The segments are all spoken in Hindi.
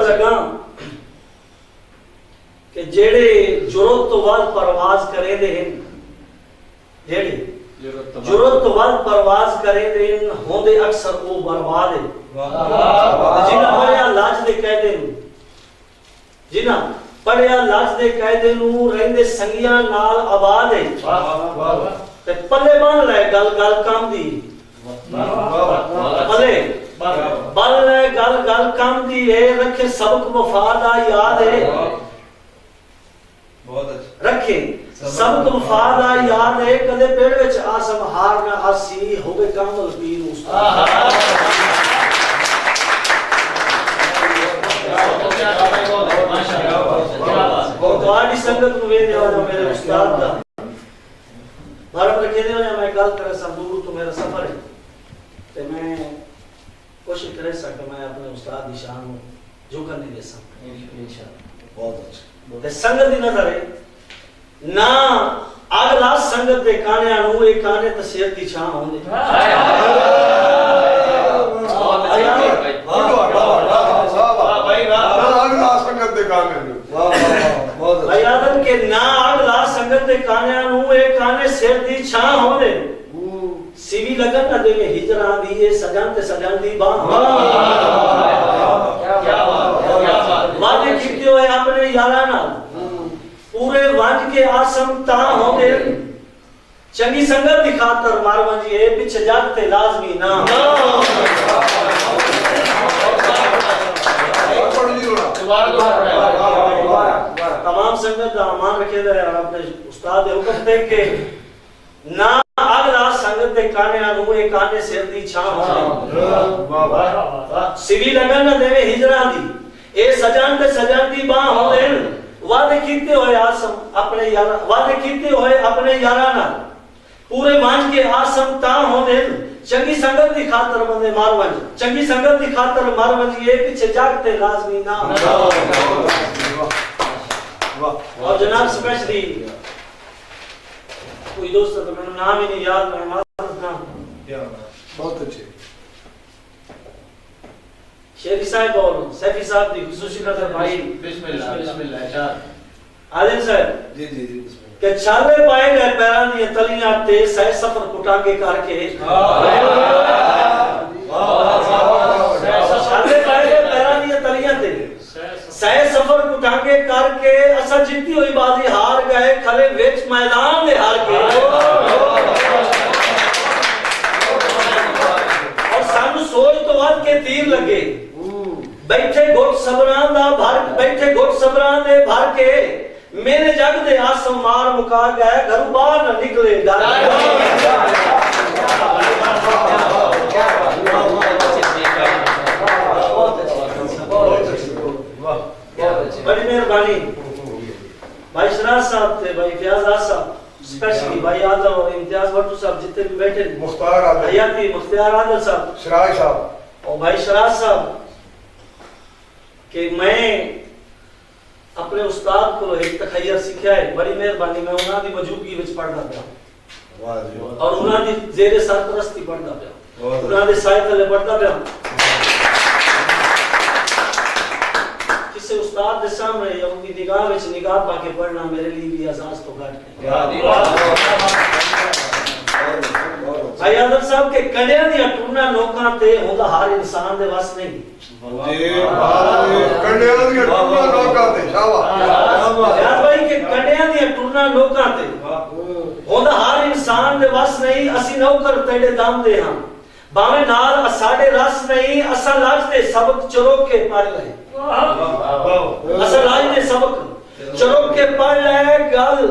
लगा कि जेड़े जरूरत तो वल परवाज करे दे जेड़े जरूरत तो वल परवाज करे दे होंदे अक्सर वो बर्बाद है जिन्हां पढ़िया लाज दे कायदे नूं जिन्हां पढ़िया लाज दे कायदे नूं रहंदे संगियां नाल आबाद है ते पल्ले बन ले गल गल काम दी पल्ले बल ले गल गल काम दी है रखे सबक वफा दा याद है बहुत अच्छा रखे सबक वफा दा याद है कदे पेड़ विच आसम हार ना आसी होवे कामल पीर उस्ताद बहुत संगत में वे देवा मेरे उस्ताद दा भारत रखे दे मैं गल करे सब दूर तो मेरा सफर है ते मैं कोशिश करे सकता मैं अपने उस्ताद की शान को झुकन नहीं दे सकता इंशाल्लाह बहुत अच्छा ते संगत दी नजर है ना अगला संगत दे कान्या नु एक काने तसियत दी छां होंदे अगला संगत दे कान्या नु वाह भाई आदम के ना अगला संगत दे कान्या नु एक काने सिर दी छां होंदे सीवी लगन ना देवे हिजरा दी ये सजन ते सजन दी बाह क्या बात वादे कीते होए अपने यारा नाल पूरे वंज के आसम ता होंदे चंगी संगत दी खातर मारवा जी ए पीछे जागते लाजमी ना तमाम संगत दा मान रखे दे अपने उस्ताद दे हुक्म देख के ना अगला संगत दे काने नु एक काने सिर दी छां होंदे वाह वाह सिवी लगन ना देवे हिजरा दी ए सजन ते सजन दी बाह होंदे वादे कीते होए आसम अपने यारा वादे कीते होए अपने यारा ना पूरे मान के आसम ता होंदे चंगी संगत दी खातर बंदे मारवन चंगी संगत दी खातर मारवन ये पीछे जागते लाजमी ना वाह और जनाब स्पेशली कोई दोस्त तो मेरा नाम ही नहीं याद मैं माजरत ना बहुत अच्छे शेखी साहब और सैफी साहब दी खुसूसी नजर भाई बिस्मिल्लाह बिस्मिल्लाह इरशाद आलिम साहब जी जी जी बिस्मिल्लाह के छाले पाए गए पैरां दी तलियां ते सह सफर कुटांगे करके छाले पाए गए पैरां दी तलियां ते सह सफर कुटांगे करके असा जीती हुई बाजी हार गए खले विच मैदान दे हार के और सानू सोच तो वध के तीर लगे बैठे घुट सबरां दा भर बैठे घुट सबरां दे भर के मेरे जग दे आसम मार मुका गए घर बाहर न निकले डर बड़ी मेहरबानी भाई शराज साहब थे भाई फयाज साहब स्पेशली भाई आदम और इम्तियाज भट्टू साहब जितने भी बैठे मुख्तार आदल हयाती मुख्तार आदल साहब शराज साहब और भाई शराज साहब कि मैं अपने उस्ताद को एक तखय्यर सीखा है बड़ी मेहरबानी मैं उन्हां दी मौजूदगी विच पढ़दा पिया वाह जी और उन्हां दी जेरे सरपरस्ती पढ़दा पिया उन्हां दे साए तले पढ़दा पिया किसी उस्ताद दे सामने या उनकी निगाह विच निगाह पाके पढ़ना मेरे लिए भी एहसास तो घट है भाई आदम साहब के कड़ियां दी टूरना लोकां ते होंदा हर इंसान दे वस नहीं जी कड़ियां दी टूरना लोकां ते शाबाश यार भाई के कड़ियां दी टूरना लोकां ते होंदा हर इंसान दे वस नहीं असि नौकर तेरे दम दे हां बावे नाल साडे रस नहीं असा लाज दे सबक चरोके पढ़ ले असा लाज दे सबक चरोके पढ़ ले गल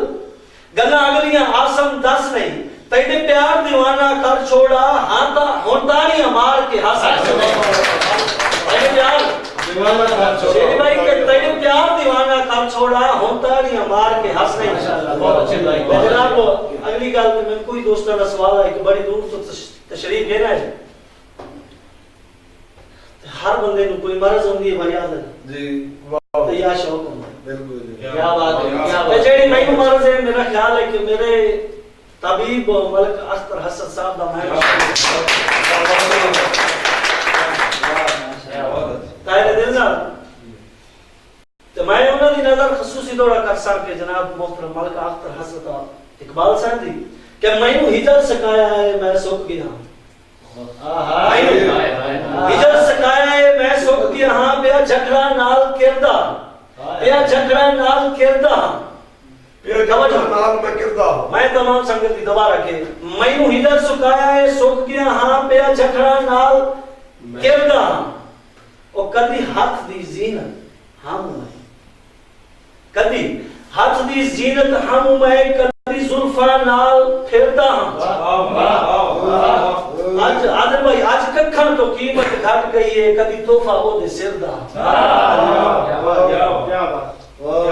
गल्लां अगलियां आसम दस नहीं तेरे प्यार दीवाना कर छोड़ा हां ता होंतानी मार के हंस तेरे प्यार दीवाना कर छोड़ा शेरी भाई के तेरे प्यार दीवाना कर छोड़ा होंतानी मार के हंस नहीं इंशाल्लाह बहुत अच्छे भाई जनाब अगली गल में कोई दोस्तों का सवाल है कि बड़ी दूर तो तशरीफ लेना है हर बंदे नु कोई मर्ज होंदी है भाई आदत जी वाह तो या शौक होंदा बिल्कुल क्या बात है क्या बात जेडी मैं मर्ज है मेरा ख्याल है कि मेरे तबीब मलक अख्तर हसन साहब दा मैं तायरे दिल नाल दी नजर खसूसी दौरा कर साहब के जनाब मोहतरम मलिक अख्तर हसरत इकबाल साहब दी कि मैनू हिजर सिखाया है मैं सुख गया हिजर सिखाया है मैं सुख गया हां बेया झगड़ा नाल किरदा बेया झगड़ा नाल किरदा मैं तमाम संगत की दबा रखे मैनू हिजर सिखाया है सुख गया हां बेया झगड़ा नाल किरदा ओ कदी हाथ दी जीनत हम मैं कदी हाथ दी जीनत हम मैं कदी जुल्फा नाल फिरदा आज आदर भाई आज कखन तो कीमत घट गई है कदी तोहफा ओदे सिर दा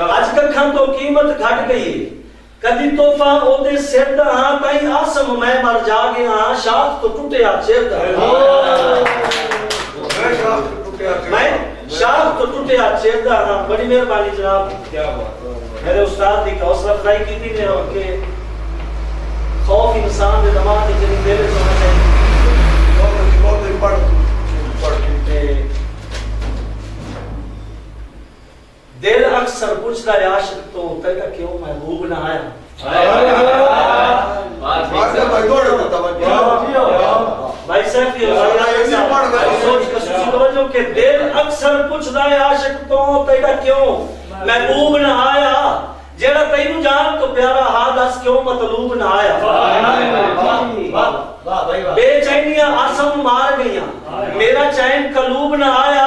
आज कखन तो कीमत घट गई है कदी तोहफा ओदे सिर दा हां ताई आसम मैं मर जा गया हां शाख तो टूटिया सिर दा मैं शाख तो टूटिया सिर दा हां बड़ी मेहरबानी जनाब क्या बात मेरे उस्ताद की हौसला अफजाई की थी ने और के खौफ इंसान के दिमाग के जरिए दिल में होना चाहिए दिल अक्सर पूछता है आशिक तो तेरा क्यों महबूब ना आया भाई साहब के दिल अक्सर पूछता है आशिक तो तेरा क्यों महबूब ना आया जेड़ा तैनू जान तो प्यारा हा दस क्यों मतलूब ना आया बेचैनियां आसम मार गईयां मेरा चैन कलूब ना आया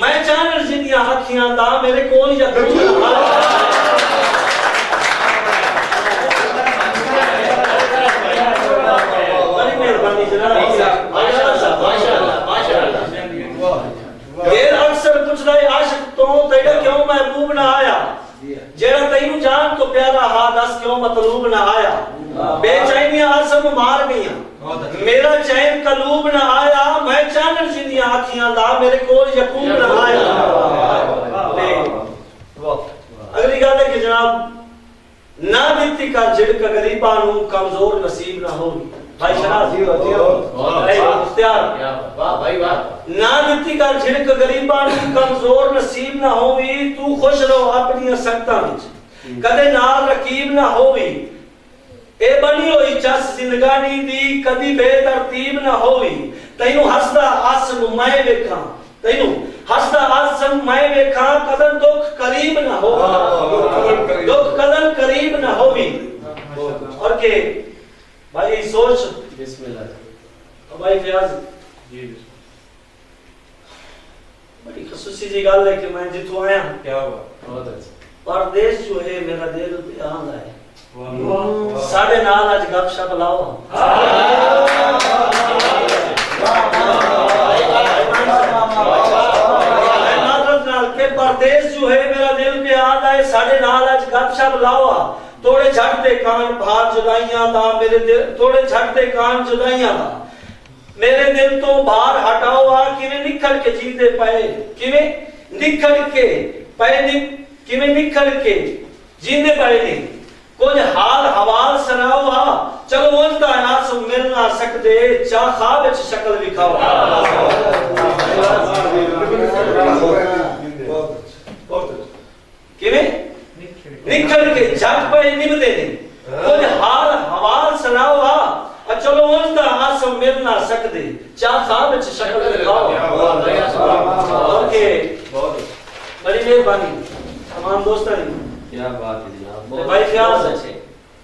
मैं चानर जिंदियां अखियां दा मेरे कोल यकूब ना आया बड़ी मेहरबानी जनाब माशाअल्लाह माशाअल्लाह देर अक्सर पूछदा है आशिक तो तेरा क्यों महबूब ना आया जेड़ा तैनू जान तो प्यारा हा दस क्यों मतलूब ना आया बेचैनियां आसम मार गईयां मेरा चैन कलूब ना आया मैं चानर जिंदियां अखियां दा मेरे कोल यकूब ना आया अगली गल है कि जनाब ना दित्ती का झिड़क गरीबां नू कमजोर नसीब ना होगी भाई शनाज वाह भाई वाह ना दित्ती का झिड़क गरीबां नू कमजोर नसीब ना होवी तू खुश रहो अपनी संगतां विच कदे नाल रकीब ना होवी ए बनी होई चस जिंदगानी दी कदी बेतरतीब ना होवी तैनू हसदा आसम मैं वेखां तैनू हसदा आसम मैं वेखां कदन दुख करीब ना होवी दुख कदन करीब ना होवी और के भाई सोच बिस्मिल्लाह भाई फयाज जी बड़ी खसूसी जी गल है कि मैं जिथों आया क्या हुआ बहुत अच्छा परदेश जो है मेरा दिल पे आंदा है साढ़े नाल आज गपशप लाओ के परदेश जो है मेरा दिल पे आंदा है साढ़े नाल आज गपशप लाओ थोड़े झट दे कान भार जुदाइयां दा मेरे दिल थोड़े झट दे कान जुदाइयां दा मेरे दिल तो बाहर हटाओ आ किवें निकल के जीते पाए किवें निकल के पाए किवें निकल के जींदे पाए नहीं कुछ हाल हवाल सुनाओ आ चलो उनका नास मिल ना सकदे चा ख्वाब विच शक्ल विखाओ किवें निकल के झट पे निभदे नहीं कुछ हाल हवाल सुनाओ आ चलो उनका आसम मिल ना सकदे चा ख्वाब विच शक्ल विखाओ ओके बड़ी मेहरबानी तमाम दोस्तों क्या बात है जनाब भाई फयाज अच्छे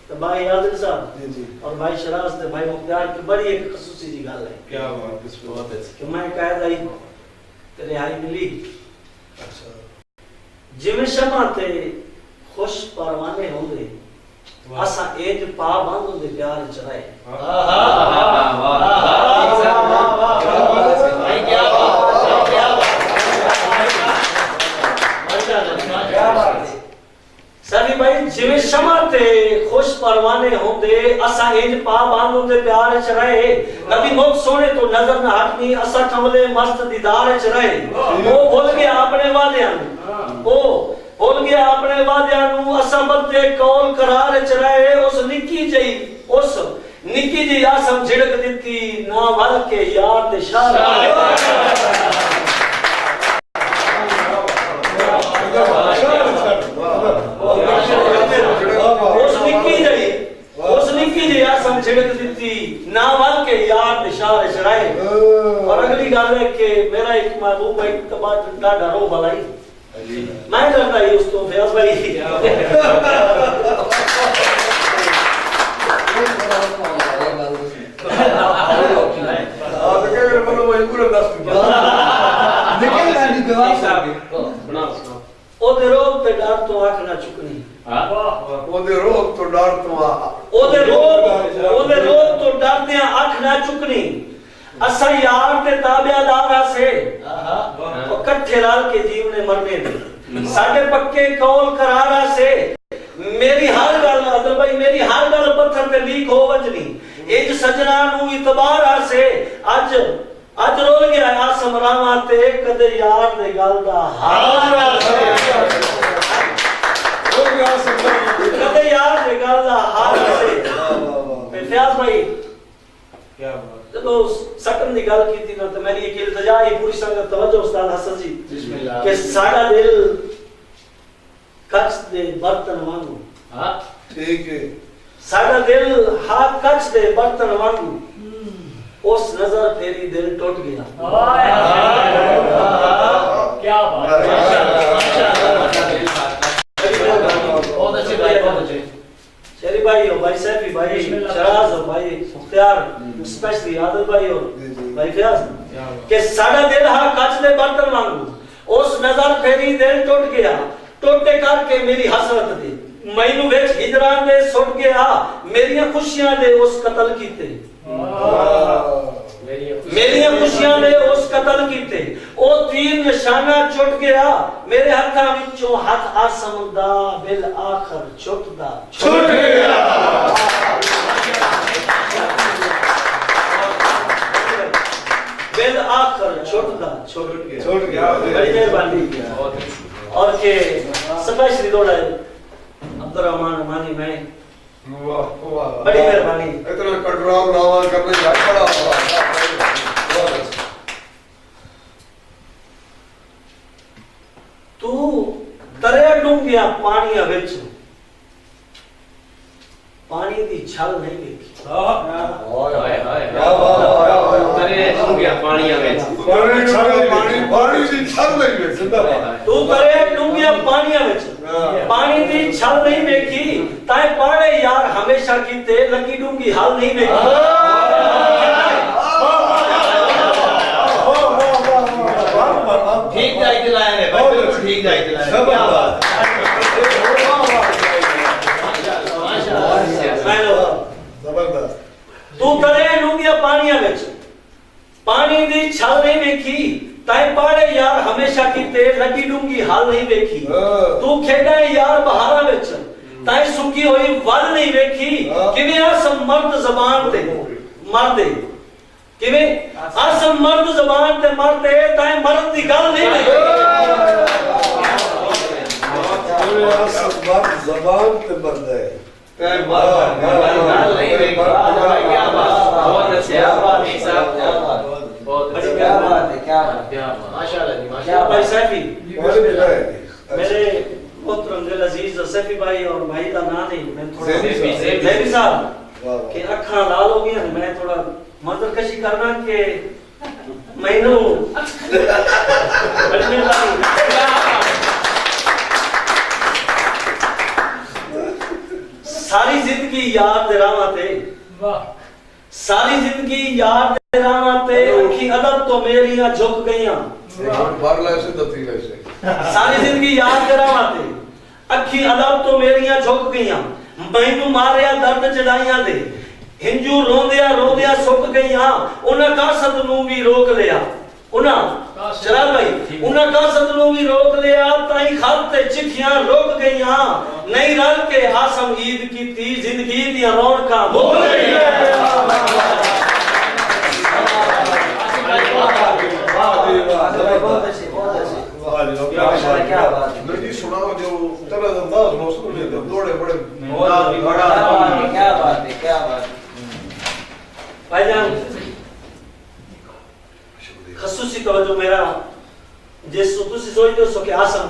तो भाई आदिल साहब जी और भाई शराज ते भाई मुख्तार की बड़ी एक खसूसी जी गल है क्या बात है बहुत अच्छी कि मैं कायदा ही तेरे आई मिली अच्छा जिवें शमा ते खुश परवाने होंदे असा एज पा बंद होंदे प्यार च रहे सभी भाई जिवें शमा ते खुश परवाने होंदे असा इंज पा बांध होंदे प्यार च रहे नबी मुख सोने तो नजर न हटनी असा कमले मस्त दीदार च रहे वो भूल गया अपने वादियां ओ भूल गया अपने वादियां नु असा बदे कौल करार च रहे उस निक्की जी आसम झिड़क दित्ती ना वल के यार दे शार गल है कि मेरा एक महबूब भाई तबाह डाढ़ा रो वाला ही मैं करता ही उसको फयाज भाई ओदे रोग ते डर तो आंख ना चुकनी ओदे रोग तो डर तो ओदे रोग तो डर दे आंख ना चुकनी असा यार ते ताबेदार से इकट्ठे रल के जीवने मरने दे साडे पक्के कौल करारा से मेरी हर गल अदल भाई मेरी हर गल पत्थर ते लीक हो वजनी इंज सजना नु इतबार से आज रोल गया आसम रामा ते कदे यार दे गल दा हार से कदे यार दे गल दा हार से फयाज भाई क्या बात जब सकन की गल की थी ना तो मेरी एक इल्तिजा ही पूरी संगत तवज्जो उस्ताद हसन जी बिस्मिल्लाह के साडा दिल कच दे बर्तन वांगू हां ठीक है साडा दिल हाथ कच दे बर्तन वांगू उस नजर फेरी दिल टूट गया क्या बात बहुत अच्छे भाई बहुत अच्छे शेरी भाई हो भाई सैफी भाई शराज हो भाई मुख्तार स्पेशली आदिल भाई हो भाई फयाज के साडा दिल हा कच दे बर्तन वांगू उस नजर फेरी दिल टूट गया टोटे करके मेरी हसरत दे मैनू विच हिजरान दे सुट गया मेरियां खुशियां दे उस कत्ल कीते मेरियां खुशियां ने उस कत्ल कीते ओ तीर निशाना छुट गया मेरे हत्थां विचों हथ आसम दा बिल आखर छुट गया बिल आखर छुट गया बड़ी मेहरबानी और के स्पेशली दौड़ा अब्दुर्रहमान मानी मैं बड़ी मेहरबानी इतना कटराव नावा करने जा बड़ा तू दरिया डूंगिया पानिया विच पानी दी छल नहीं देखी हाय दरिया डूंगिया पानिया विच पानी दी छल नहीं देखी जिंदाबाद तू दरिया डूंगिया पानिया विच पानी दी छल नहीं देखी ताए पाड़े यार हमेशा कीते लगी डूंगी हाल नहीं देखी ठीक जाई दिलाए रे भाई बिल्कुल ठीक जाई दिलाए क्या बात माशाल्लाह जबरदस्त तू करे डूंगिया पानिया विच पानी दी छल नहीं देखी ताए पाड़े यार हमेशा कीते लगी डूंगी हाल नहीं देखी तू खेड़ा यार बहारा विच ताए सुकी होई वल नहीं देखी किवें आसम मर्द जबान ते मरदे किवें आसम मर्द जबान ते मरदे ताए मर्द दी गल नहीं देखी आसम मर्द जबान ते मरदे ताए मर्द गल नहीं देखी क्या बात बहुत अच्छी बात है साहब बहुत अच्छी क्या बात है क्या माशाल्लाह जी माशाल्लाह भाई सैफी मेरे मोहतरम दिल अजीज सैफी भाई और भाई का नाम नहीं मैं थोड़ा सैफी साहब के अखा लाल हो गई मैं थोड़ा मदद कशी करना के मैनू बड़ी मेहरबानी सारी जिंदगी याद रावा ते वाह सारी जिंदगी याद रावा ते अखी अदब तो मेरियां झुक गईयां सारी जिंदगी याद रावा ते अखी अदब तो मेरियां झुक गईयां मैनू मारिया दर्द जड़ाइयां दे हिंजू रोंदिया सुक गईयां उन्हां कासद नू भी रोक लिया उन्हां चला भाई उन्हां कासद नू भी रोक लिया ताई खत ते चिट्ठियां रुक गईयां नहीं रल के आसम ईद कीती जिंदगी दी रौनकां मुक गईयां बहुत अच्छी क्या बात है नहीं सुनाओ जो तरह अंदाज मौसम में दौड़े बड़े बड़ा क्या बात है भाईजान खसूसी तवज्जो मेरा जिस तुसी सोचते हो कि आसम